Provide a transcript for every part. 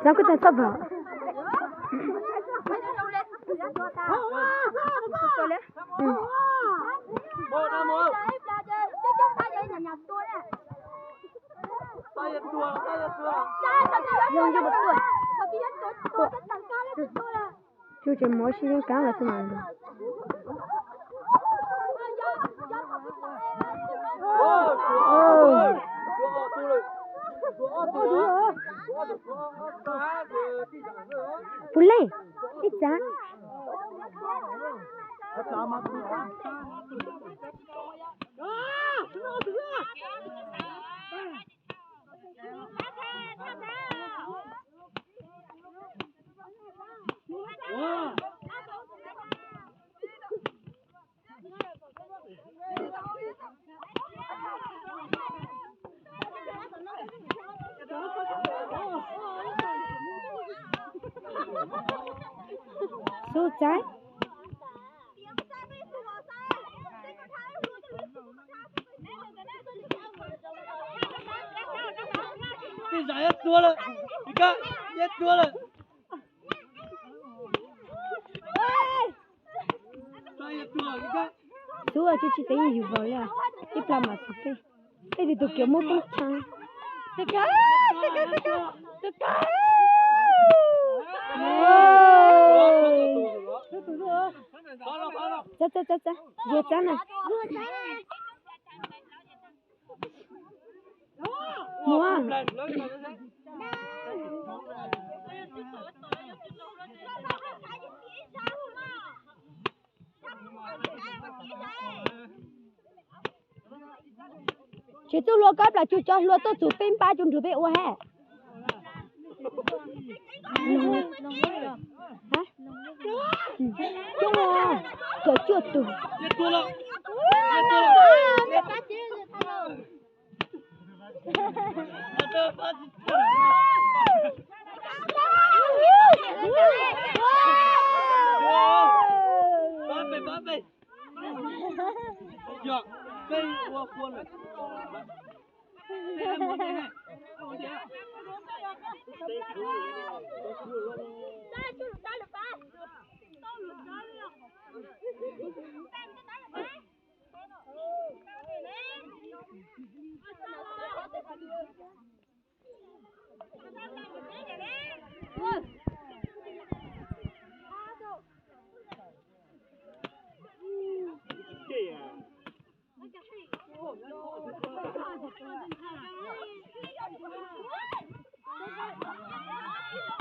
Sao cái tên sắp vào? Chú chỉ mỗi khi cá là thế nào? Pule, ít giá. Số trái. Cái giải hết tua rồi, đi cả, hết tua rồi. Số ở chỗ chị thấy nhiều vậy à? Ít làm mà thật đấy. Thế thì tôi kiểu một cái chăng. Tất cả. Cha, vô chán này. Mua. Chị tôi lúa cấp là chú cho lúa tôi chủ pin ba chú bị ô hè. Hả? Chung à, cỡ chưa tủ.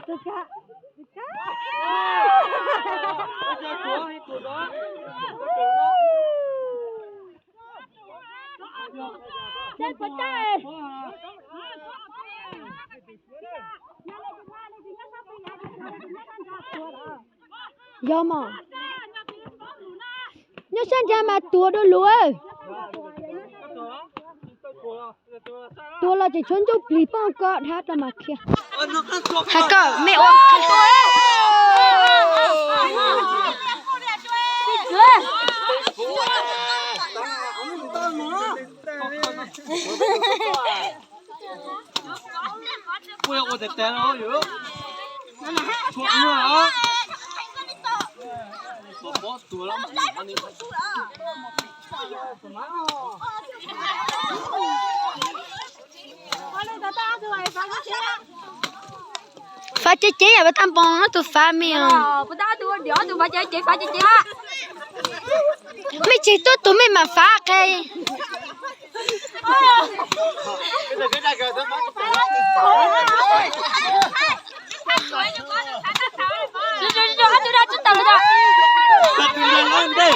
Tất cả. Chết con trai. Do mà. Nhớ sang cha mà tua đôi lúa. Tua là chỉ chốn chỗ bì bông cọ hát là mà kia. Hả cọ mẹ ôm. Ui, ôi đẹp tè nó dữ. Chuột nữa hả? Bỏ tùa lắm mà ăn đi. Phá chế chế à, bà tâm bông nó tụi phá miệng. Bà ta tụi đỏ tụi bà chế chế phá chế chế á. Mấy chế tốt tụi mình mà phá cây. Cái này kìa, tôi bắt. Chú hát tôi ra chút tàu ra. Đặt tiền lên đi.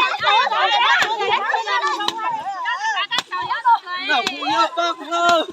Nào phụ nhau bác ơi.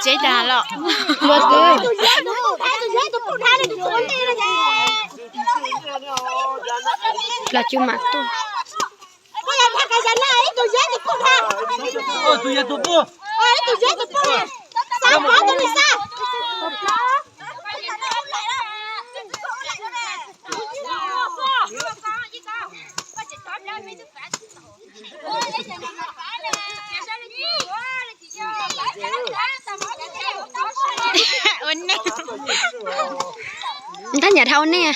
chế đà lọ. Luật đi. Là chưa mặc tôi. Ôi tụi nhà tụi bố. Người ta nhà thao nè.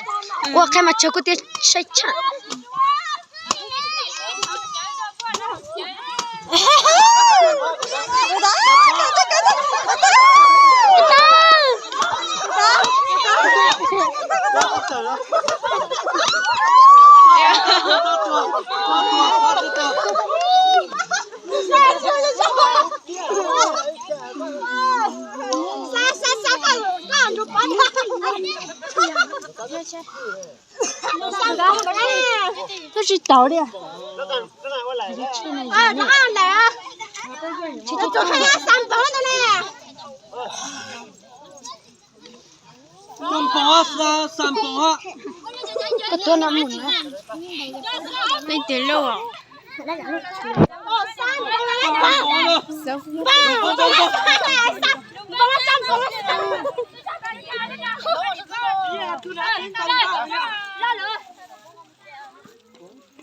Ủa khai mà chơi có tiếng say chả. Tôi chỉ tàu đi à? Nó ăn này à? Chỉ tôi hay ăn sắm bó nữa nè. Sắm bó. Cái tôi nó mùn nữa. Lên từ lâu à?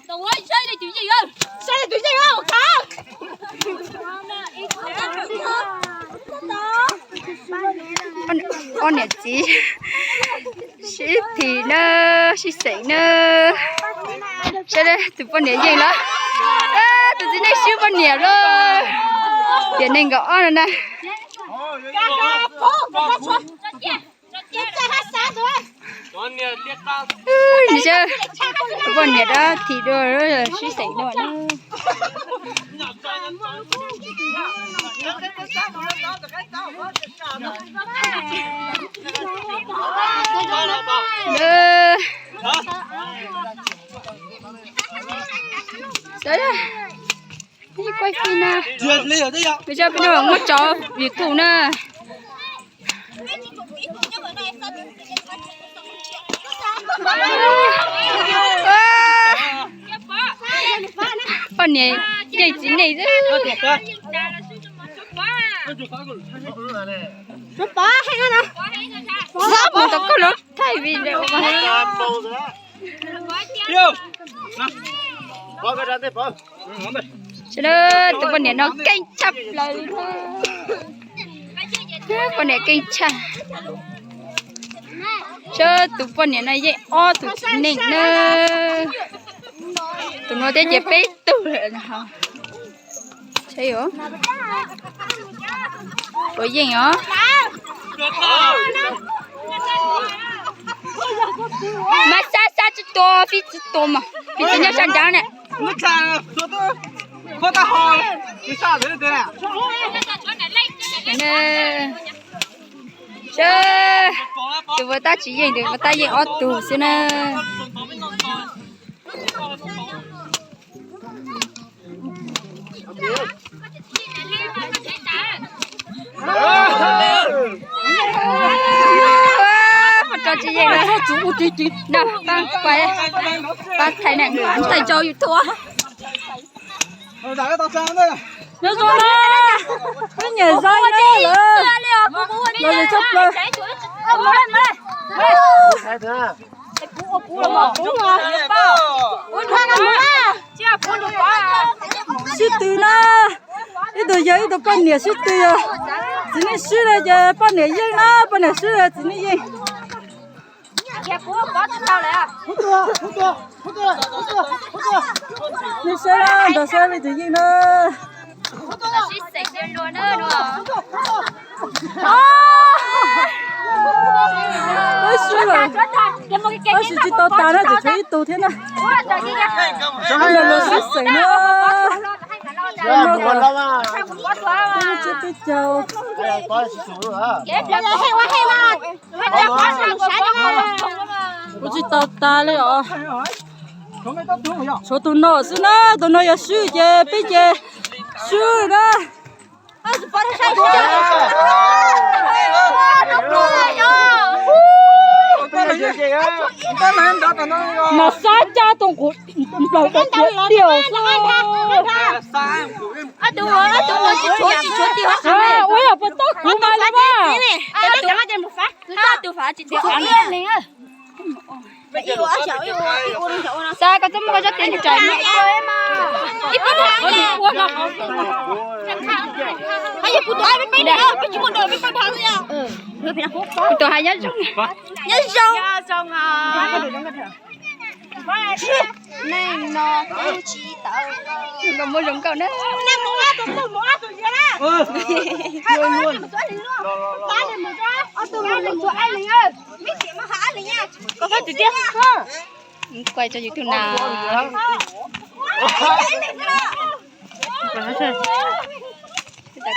Tụi ơi, xây này chuyện gì không? Xây này chuyện gì không? Con này chị chị thì nó chị sấy nó cho đây tụi con này gì đó tụi chị này siêu con này rồi tiền này gõ rồi nè đi chơi tụi con này đó thì rồi chị sấy nó đấy đó đi quay phim nè bây giờ bên đó mất chó việc thủ nè con này dây chín này chứ nó bó hay nè sắp một tập có lúc thay vì đều mà Yêu. Bỏ cái ra đây bỏ. cho đó tụi con này nó canh chập lại con này canh chập cho tụi con này nó dễ o tụi mình nè tụi nó để dễ bế tụi rồi hả thấy không có gì nhở mà xa chút to phi chút to mà phi chút nhau sang trắng này Nó chà, có ta hỏi, đi xa thế này à? nè chơi tụi vừa ta chỉ dành được vừa ta dành ở tù xem nè cho chị vậy là chú chị nào bạn quay bạn thầy này bạn thầy cho YouTube Đại tao sang đây. nó rồi cái nhà rơi đó rồi rồi chấp lên Sai thế. sư từ na cái đồ giấy đồ con nè sư từ chỉ nên sư là giờ con nè riêng na con nè sư là chỉ nên riêng đi xe ra đồ xe đi tự nhiên nữa ôi sư rồi ôi sư chỉ tao tao nó chỉ thấy tao thế nào bây giờ nó sư sấy nữa nó còn chưa biết chào ôi chỉ tao ta đấy à số tụi nó sư nó tụi nó giờ sư về bây giờ sư đó mà xa cha tông của đầu cái điều ôi à bắt tóc của mày là ba sao có tấm có cho tiền trời mẹ tôi hay nhất trong này nó cũng chỉ tao còn mua giống cậu nữa quay cho YouTube nào ta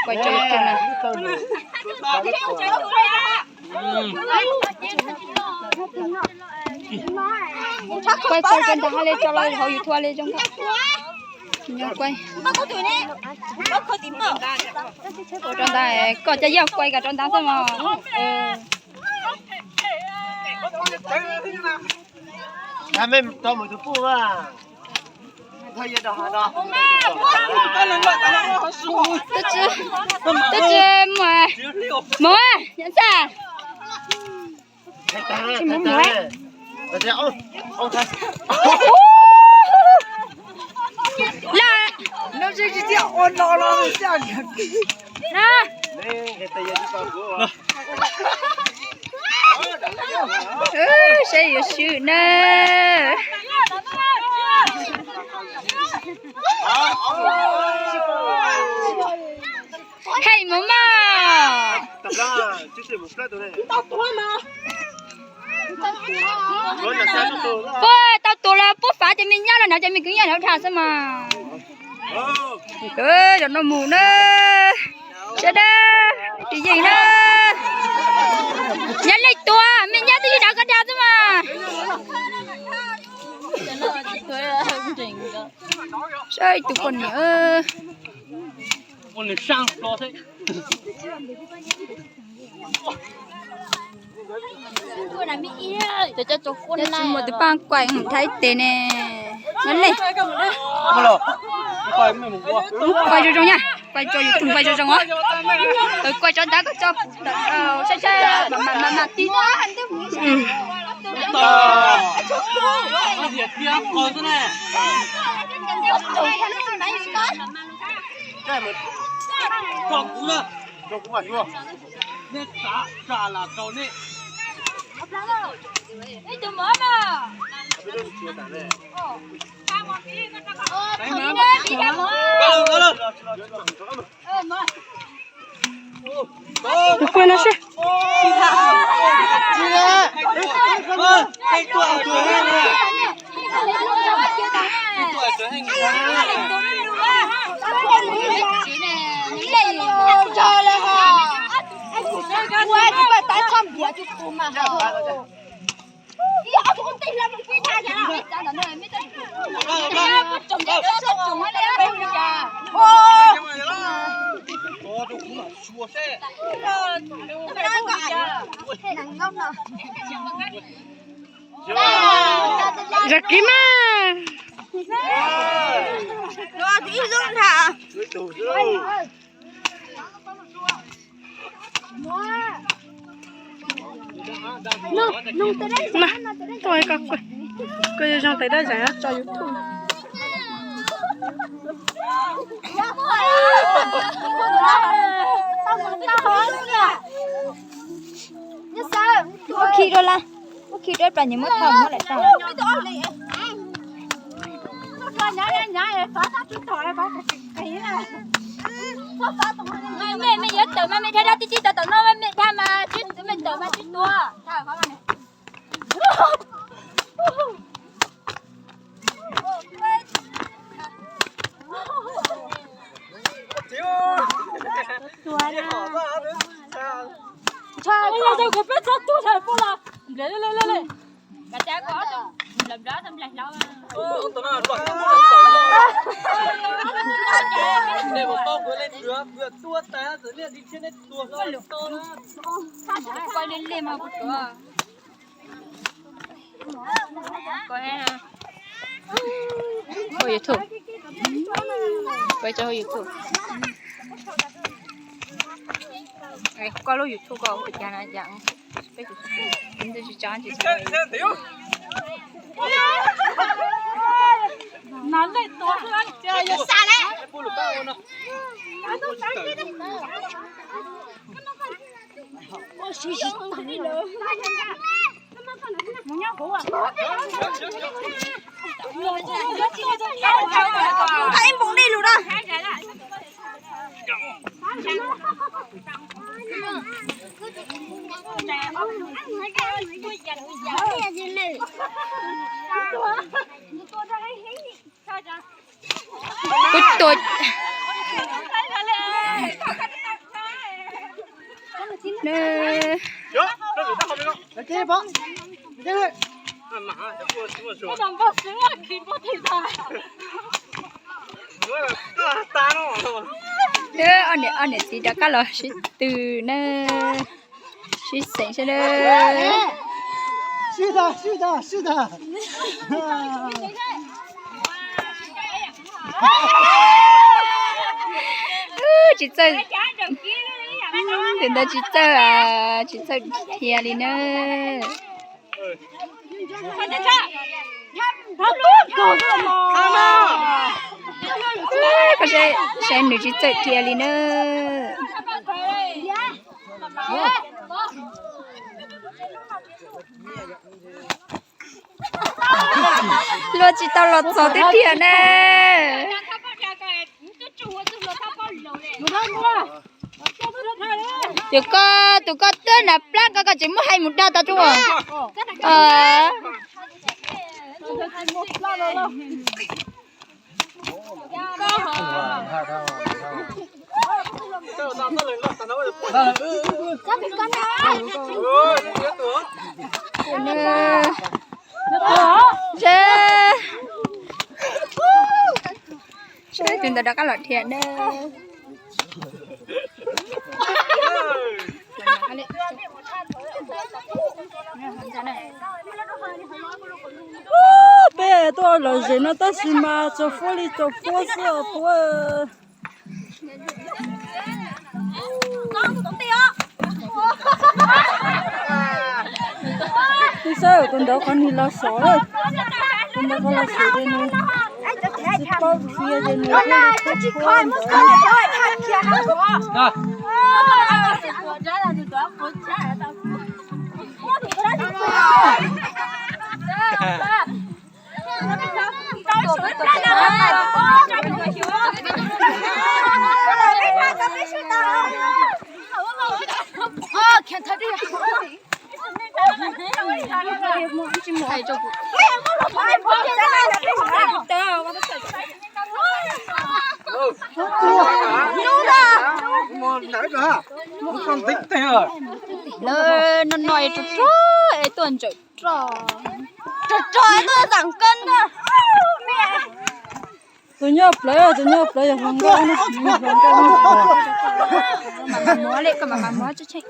quay cho YouTube nào quay trên ta lên cho lại hậu YouTube lên trong đó nhớ quay ở trong đây có cho dọc quay cả trong đó thôi mà Nhà mình cho một chút phụ à. Thôi giờ đó đó. tôi chưa mua nhận sao Chỉ muốn mua. Rồi ông thấy. là nó chỉ tiêu ôn nó sao nhỉ? nè Nè, cái tay đi vào của. sẽ có sự nè hey mama Tập ra, chứ chỉ một plate thôi này. Rồi là sao tôi. bố tao tụi là bố phá cho mình nhá là nào cho mình cứ nhá nó thả sao mà rồi nó mù nè sẽ đó cái gì nè nhá lấy tua mình nhá thì đã có đá thôi mà sao tụi con nhớ Con này sang lo thế. để cho tụi con này một tụi bang quay không thấy tiền nè ngắn lên Alo. Coi mình mua. quay cho trong nha quay cho YouTube quay cho trong á quay cho đã có cho xe mà tí nữa anh tiếp Nó thiệt kia còn thế này. Cái mà còn cú đó. Cho cú ăn chưa? Nè trả là cầu nè. ấy tụi mới mà Bây giờ chưa trả nè. đi ra mà quên nó xem Cái tuổi tuổi này nè. giật kín mà mà tôi có quay trong tới đây giải cho YouTube khi đó là khi đó là những mất thầm nó lại sao mẹ nhớ tự mà mẹ thấy ra tí tí tự nó mẹ tham mà chứ mình tự mà chứ tua thôi khó khăn này bây giờ có biết sao tôi thầy phụ là lên cả cha có đâu làm đó thầm lạnh đâu Tao nó loạn. Để một con vừa lên nữa. เบื่อตัวแต่แต่เนี่ยดิฉันได้ตัวโตนะ quay lên lên mà bút nữa coi nè coi YouTube quay cho YouTube này coi luôn YouTube có một cái này dạng bây giờ chúng tôi chỉ chán chỉ xem tiểu nắn lại to hơn chơi giờ xa đấy bố lục tao nè Thấy em bụng đi luôn đó. bút tôi nè Yo, nó bị tao không biết không? Để chơi bóng. Đi chơi. Mà sẽ mua cái đồng bào xứ là kín có thể ra ta nó. nè anh này thì đã cá lò xí từ nè xí sành xí nè是的。chị chơi đến đây chị chơi à chị chơi thiệt đi nè có sẽ nữ chị chơi thiệt đi nè lo chị tao lọt gió tiếp thiệt nè tụi con tên là plan các chỉ mới hay một đa ta chung à chúng ta đã có loại thiện đây bé tôi là gì nó tất nhiên mà cho phố đi cho phố sữa phố bây giờ con đâu con đi lo sỏi rồi con đâu có lo sỏi đây nữa chỉ bao kia đây nữa Chỉ coi mất coi coi thật kìa hả? thầy cho Con thích thế rồi. nó nói trò ấy tuần trò Trời trời tôi giảm cân thôi. tôi nhấp lấy không có nó mà múa lại còn mà múa cho chạy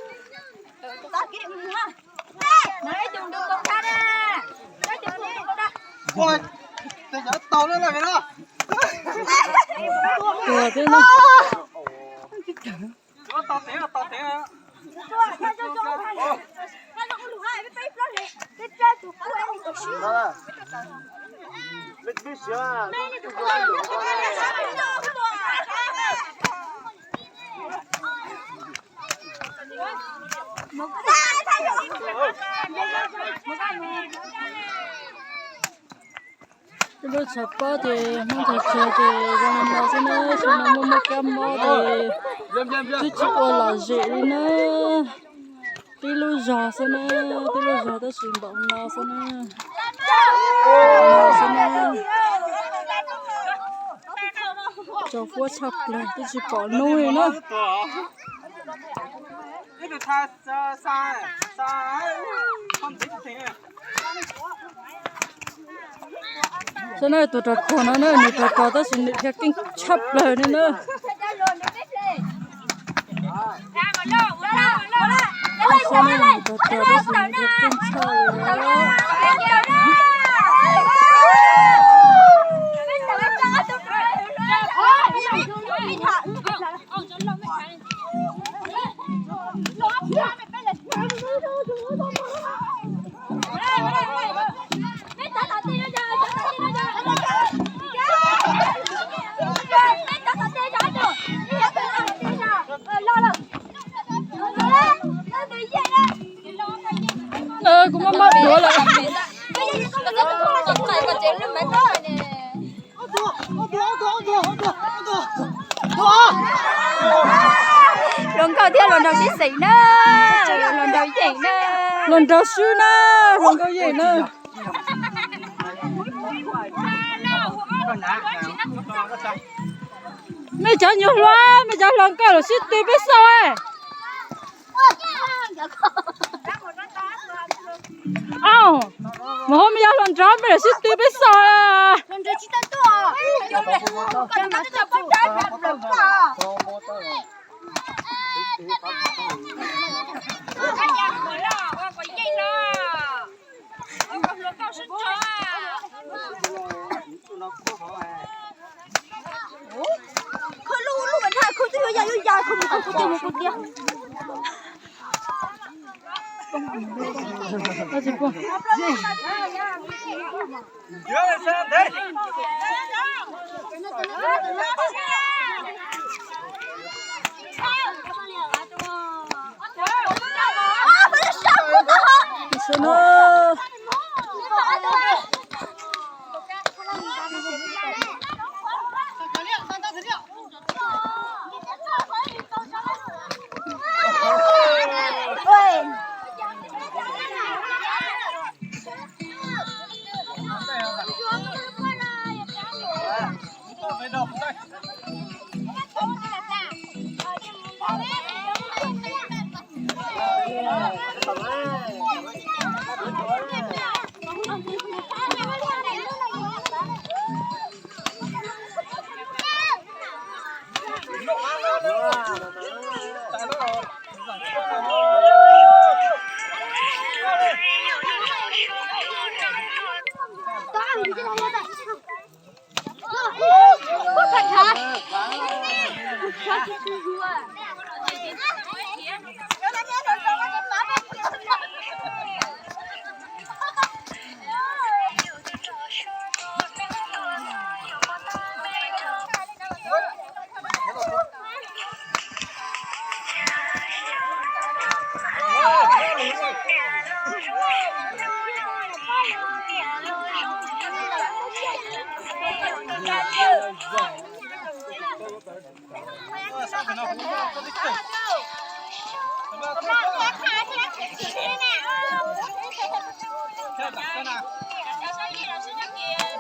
Đấy đừng đừng công ra nè. Đấy đừng đừng công ra. Ôi, tôi nhớ tàu nữa là cái đó. thừa thế nó Tàu té à, tàu té à. Let's be sure. lúc chập bao thì không thể chơi thì rồi nó sẽ nó sẽ nó mua cam bao thì chứ chỉ có là dễ nữa tí lúc giờ sẽ nó tí lúc giờ tới xin bọn nó sẽ nó cho phua chập lại tôi chỉ bỏ nuôi nữa cái đồ tha xa không thích thế cho nên tụi trò con nó nữa tụi trò tới xin được kinh chập lại nữa Sao này là tớ tớ đó là một cái chơi đó. Cũng mất đũa rồi. Lần đầu tiên lần đầu xí xỉ nữa, lần đầu gì nữa, Lần đầu xíu nữa, lần đầu gì nữa. Mày chả nhiều lắm, mày chả lần cái là xí tí biết sao ấy. Mà hôm nay lần trước mày là xí tí biết sao à. Lần trước chỉ tao to, chồng này, còn nó cho con trai làm được à? Khơi lu lu mình hai khơi tiêu dài dài không tiêu một con tiêu. Nó chỉ qua. Nó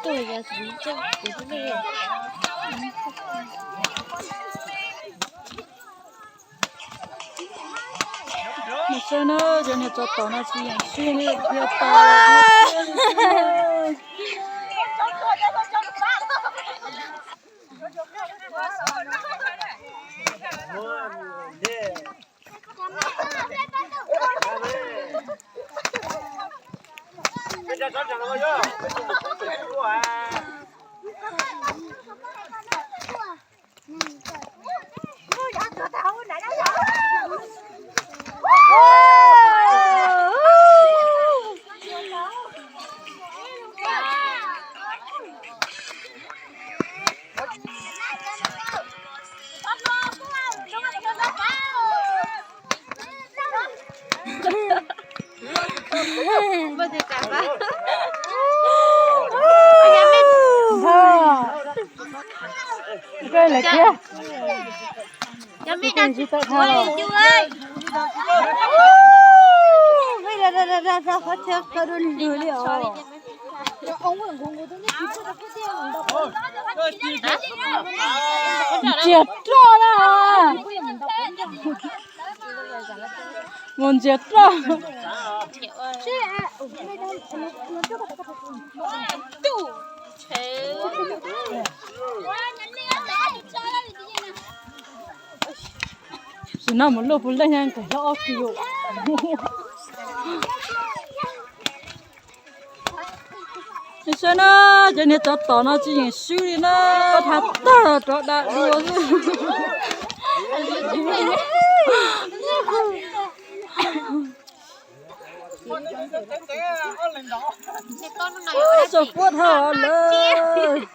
对呀，这我这个。mà sao nó giờ này cho tao nó chỉ là xuyên đi theo tao. Cái này kia. Nhà mình đang chú ơi. Bây giờ ra phát theo cơ đơn lừa liệu. Ông cũng không có Chết rồi đó. Muốn chết rồi. thì nó một lúc lên nhanh cái nó kêu你说呢？今天找到那几件手里呢，他打了找的，我是。Sụp quá thở lên.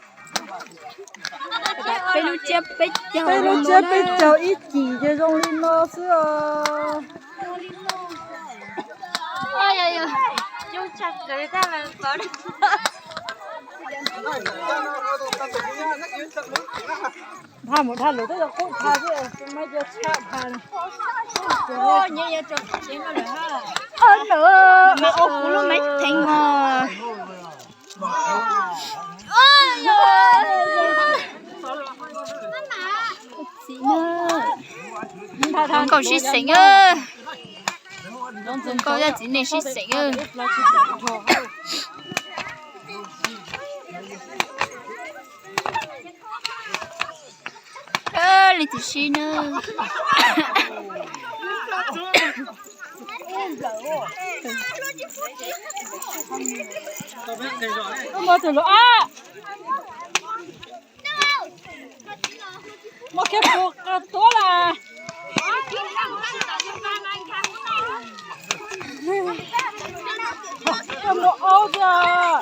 Bây lúc chết bây giờ ít chỉ cho trong linh nó xưa. ôi ơi chung chặt người ta là có được tha một tha lửa tức là cũng tha chứ mấy giờ chạm tha này. ôi nhớ nhớ chụp chuyện nó được ha hơn nữa mà ô cú nó mấy thành mà ôi chị nữa thằng cậu xí xỉnh ơ cậu ra chị này xí xỉnh ơ lấy từ xí nữa mà từ đó mà cái bộ to là cầm độ áo ra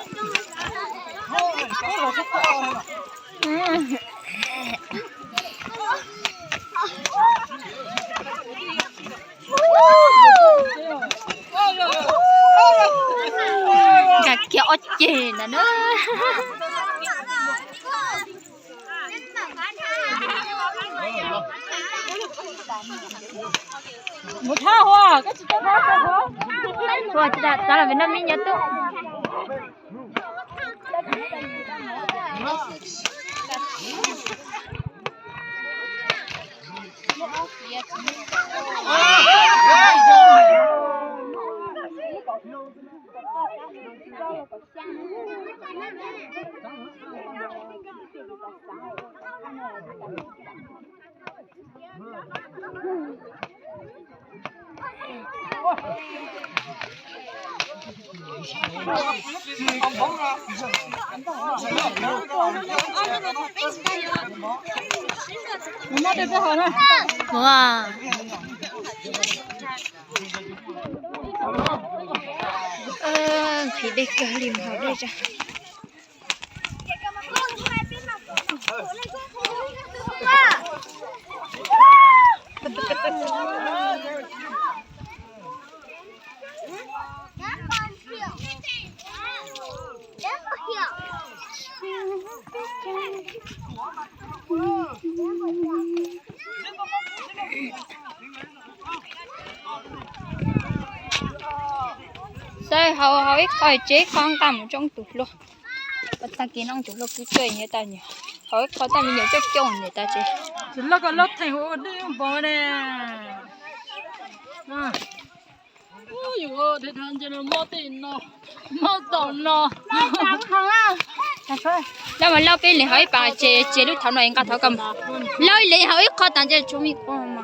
cả kiểu chè nè nó một tha hoa cái gì đó thôi chị đã là Việt Nam mình nhớ tôi nó đẹp cái hòn này wow thì đây cả liềm họ đây ra đây hầu ít coi chế con tầm trong tủ luôn bắt ta kiến ông chủ lúc cứ chơi như ta nhỉ hầu ít coi ta mình nhớ cho chồng người ta chơi chỉ là cái lót thành hồ đi bỏ nè ôi ôi thế thằng cho nó mất tiền nó mất tổng nóแล้วมันเล่าไปเลยเขาไอ้ป่าเจลูกเท่าหน่อยก็เท่ากันเล่าเลยเขาไอ้ข้อต่างจะชุ่มอีกคนมา